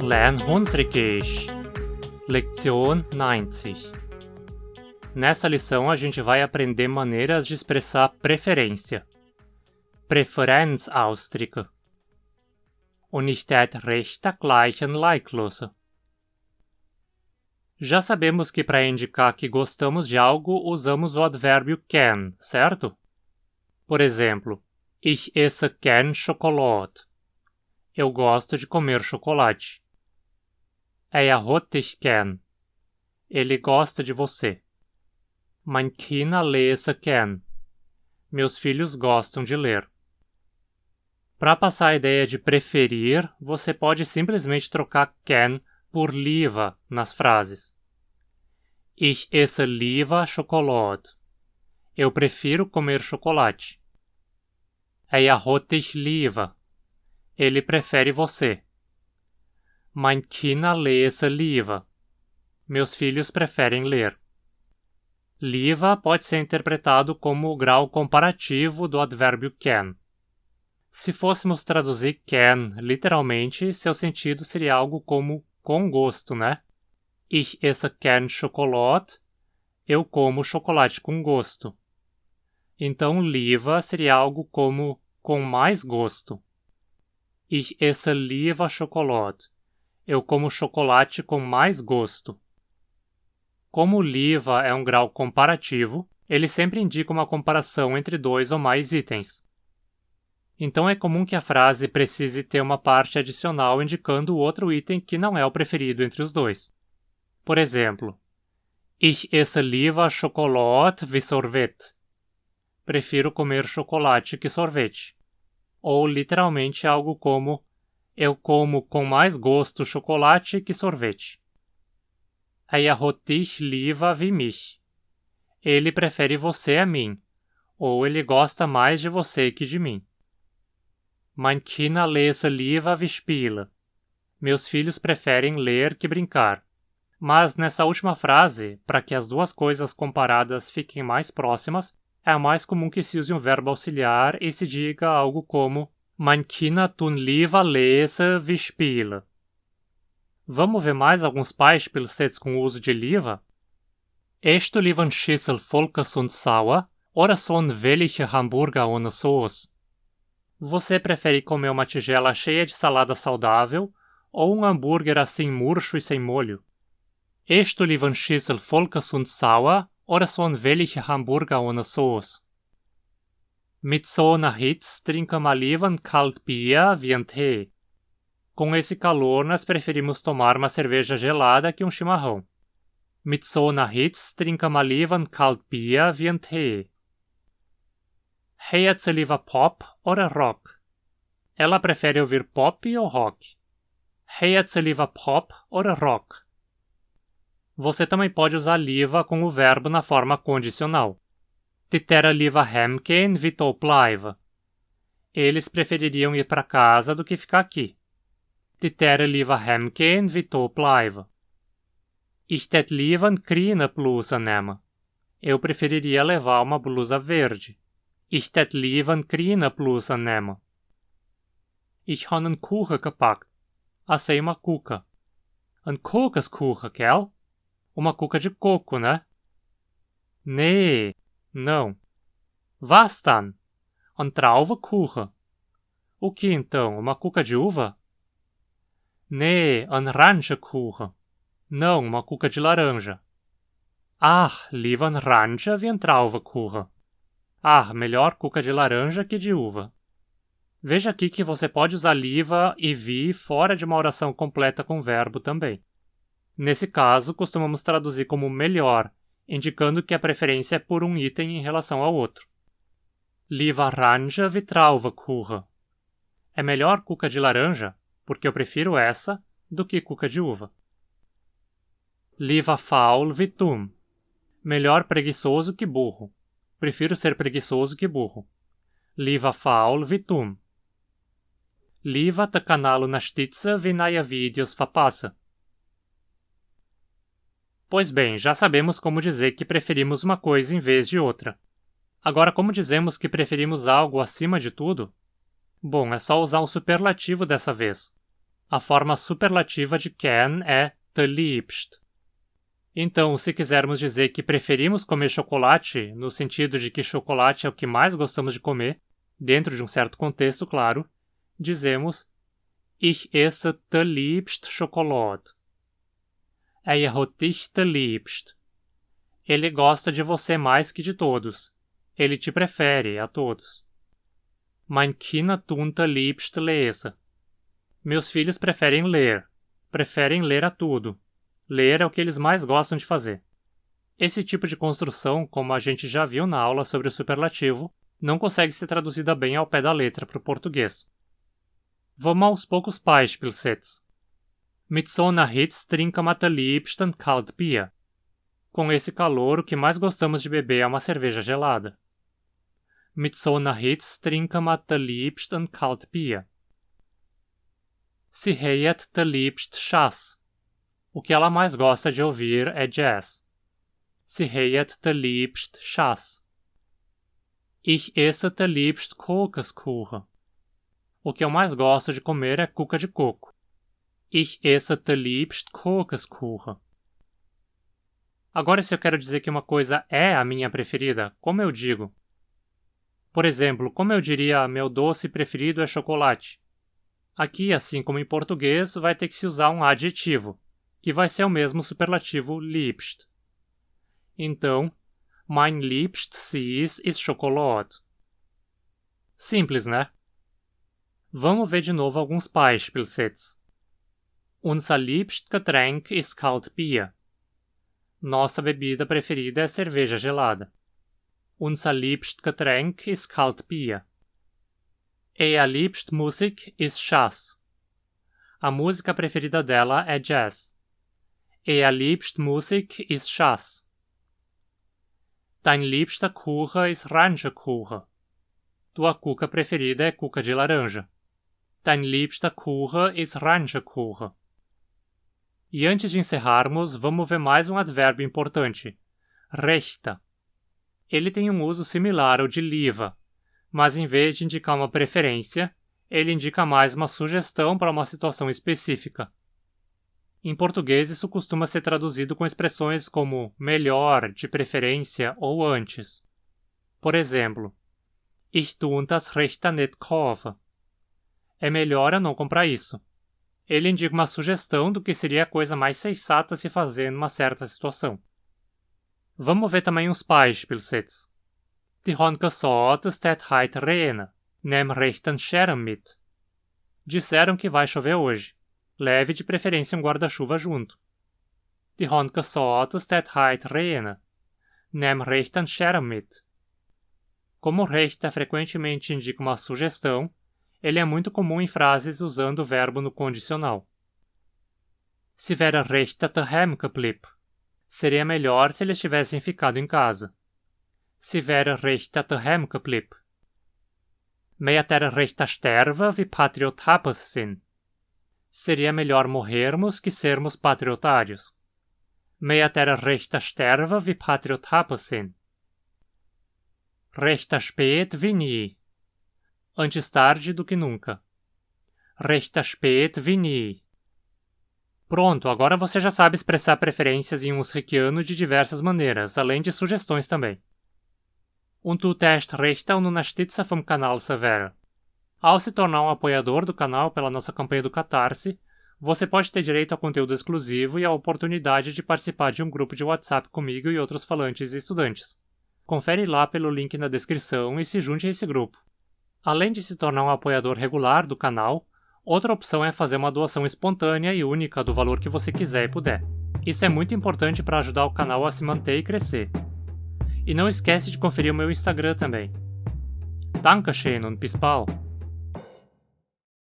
Lern Hunsrückisch, Lektion 90. Nessa lição a gente vai aprender maneiras de expressar preferência. Präferenzausdrücke. Und nicht recht gleichen Leiklose. Já sabemos que para indicar que gostamos de algo usamos o advérbio gern, certo? Por exemplo, ich esse gern Schokolade. Eu gosto de comer chocolate. Hat dich gern. Ele gosta de você. Mein Kinder lese gern. Meus filhos gostam de ler. Para passar a ideia de preferir, você pode simplesmente trocar gern por lieber nas frases. Ich esse lieber Schokolade. Eu prefiro comer chocolate. Hat dich lieber. Ele prefere você. Mein Kinder lese lieber. Meus filhos preferem ler. Lieber pode ser interpretado como o grau comparativo do advérbio gern. Se fôssemos traduzir gern literalmente, seu sentido seria algo como com gosto, né? Ich esse gern Schokolade. Eu como chocolate com gosto. Então, lieber seria algo como com mais gosto. Ich esse lieber Schokolade. Eu como chocolate com mais gosto. Como lieber é um grau comparativo, ele sempre indica uma comparação entre dois ou mais itens. Então é comum que a frase precise ter uma parte adicional indicando o outro item que não é o preferido entre os dois. Por exemplo, ich esse lieber Schokolade wie Sorvete. Prefiro comer chocolate que sorvete. Ou literalmente algo como eu como com mais gosto chocolate que sorvete. Hat dich lieber wie mich. Ele prefere você a mim, ou ele gosta mais de você que de mim. Mein Kinder lese lieber wie spiele. Meus filhos preferem ler que brincar. Mas nessa última frase, para que as duas coisas comparadas fiquem mais próximas, é mais comum que se use um verbo auxiliar e se diga algo como Mein Kinder tun lieber lese wie spiele. Vamos ver mais alguns Beispielsets com o uso de lieber? Esst du lieber Schüssel voll gesund sauer oder so welche Hamburger ohne Sauce? Você prefere comer uma tigela cheia de salada saudável ou um hambúrguer assim murcho e sem molho? Esst du lieber Schüssel voll gesund sauer oder so welche Hamburger ohne Sauce? Mit so einer Hitze trinken wir lieber ein kalt Bier wie ein Tee. Com esse calor, nós preferimos tomar uma cerveja gelada que um chimarrão. Mit so einer Hitze trinken wir lieber ein kalt Bier wie ein Tee. Hört sie lieber Pop oder Rock? Ela prefere ouvir pop ou rock? Hört sie lieber Pop oder Rock? Você também pode usar lieber com o verbo na forma condicional. Tittera lieber hemgehen wie top bleiben. Eles prefeririam ir para casa do que ficar aqui. Tittera lieber hemgehen wie top bleiben. Ich tät lieber grüne Bluse nehmen. Eu preferiria levar uma blusa verde. Ich tät lieber grüne Bluse nehmen. Ich han einen Kuchen gepackt. Assei uma cuca. Ein Kokoskuchen, gell? Uma cuca de coco, né? Nee, não. Was dann? Ein Traubenkuchen. O que então? Uma cuca de uva? Nee, ein Orangenkuchen. Não, uma cuca de laranja. Ach, lieber ein Orange wie ein Traubenkuchen. Ah, melhor cuca de laranja que de uva. Veja aqui que você pode usar lieber e wie fora de uma oração completa com verbo também. Nesse caso, costumamos traduzir como melhor, indicando que a preferência é por um item em relação ao outro. Lieber Orange wie Traubenkuchen. É melhor cuca de laranja, porque eu prefiro essa, do que cuca de uva. Lieber faul wie dumm. Melhor preguiçoso que burro. Prefiro ser preguiçoso que burro. Lieber faul wie dumm. Lieber der Kanal unterstützen wie neue Videos verpassen. Pois bem, já sabemos como dizer que preferimos uma coisa em vez de outra. Agora, como dizemos que preferimos algo acima de tudo? Bom, é só usar um superlativo dessa vez. A forma superlativa de can é te liebst. Então, se quisermos dizer que preferimos comer chocolate, no sentido de que chocolate é o que mais gostamos de comer, dentro de um certo contexto, claro, dizemos Ich esse te liebst Schokolade. Er hat dich te liebst. Ele gosta de você mais que de todos. Ele te prefere a todos. Mein Kinder tun te liebst lesen. Meus filhos preferem ler a tudo. Ler é o que eles mais gostam de fazer. Esse tipo de construção, como a gente já viu na aula sobre o superlativo, não consegue ser traduzida bem ao pé da letra para o português. Vamos aos poucos Beispielsätze. Mit so einer Hitze trinken wir te liebsten kalt Bier. Com esse calor, o que mais gostamos de beber é uma cerveja gelada. Mit so einer Hitze trinken wir te liebsten kalt Bier. Sie hört te liebst Jazz. O que ela mais gosta de ouvir é jazz. Sie hört te liebst Jazz. Ich esse te liebst Kokoskuchen. O que eu mais gosto de comer é cuca de coco. Ich esse te liebst Kokoskuchen. Agora, se eu quero dizer que uma coisa é a minha preferida, como eu digo? Por exemplo, como eu diria meu doce preferido é chocolate? Aqui, assim como em português, vai ter que se usar um adjetivo, que vai ser o mesmo superlativo liebst. Então, mein liebstes ist Schokolade. Simples, né? Vamos ver de novo alguns Beispielsätze. Unser Liebstgetränk ist kalt Bier. Nossa bebida preferida é cerveja gelada. Unser Liebstgetränk ist kalt Bier. Er liebst Musik ist Jazz. A música preferida dela é jazz. Er liebst Musik ist Jazz. Dein liebster Kuchen ist Orangenkuchen. Tua cuca preferida é cuca de laranja. Dein liebster Kuchen ist Orangenkuchen. E antes de encerrarmos, vamos ver mais um advérbio importante. Rechter. Ele tem um uso similar ao de liva, mas em vez de indicar uma preferência, ele indica mais uma sugestão para uma situação específica. Em português, isso costuma ser traduzido com expressões como melhor, de preferência ou antes. Por exemplo, Ich tun das Rechter nicht kaufen. É melhor eu não comprar isso. Ele indica uma sugestão do que seria a coisa mais sensata a se fazer numa certa situação. Vamos ver também uns Beispielsätze. Die haben gesagt, es wird heute regnen. Nimm rechten Schirm mit. Disseram que vai chover hoje. Leve de preferência um guarda-chuva junto. Die haben gesagt, es wird heute regnen. Nimm rechten Schirm mit. Como Rechter frequentemente indica uma sugestão, ele é muito comum em frases usando o verbo no condicional. Sie wäre rechter daheim geblieben. Seria melhor se eles tivessem ficado em casa. Sie wäre rechter daheim geblieben. Wir der rechter sterben wie Patriotabas sind. Seria melhor morrermos que sermos patriotários. Wir der rechter sterben wie Patriotabas sind. Rechter spät wie nie. Antes tarde do que nunca. Rechter spät wie nie. Pronto, agora você já sabe expressar preferências em usrechiano de diversas maneiras, além de sugestões também. Und du test rechter und unterstützer vom Kanal Severo. Ao se tornar um apoiador do canal pela nossa campanha do Catarse, você pode ter direito a conteúdo exclusivo e a oportunidade de participar de um grupo de WhatsApp comigo e outros falantes e estudantes. Confere lá pelo link na descrição e se junte a esse grupo. Além de se tornar um apoiador regular do canal, outra opção é fazer uma doação espontânea e única do valor que você quiser e puder. Isso é muito importante para ajudar o canal a se manter e crescer. E não esquece de conferir o meu Instagram também. Dankeschön und bis bald!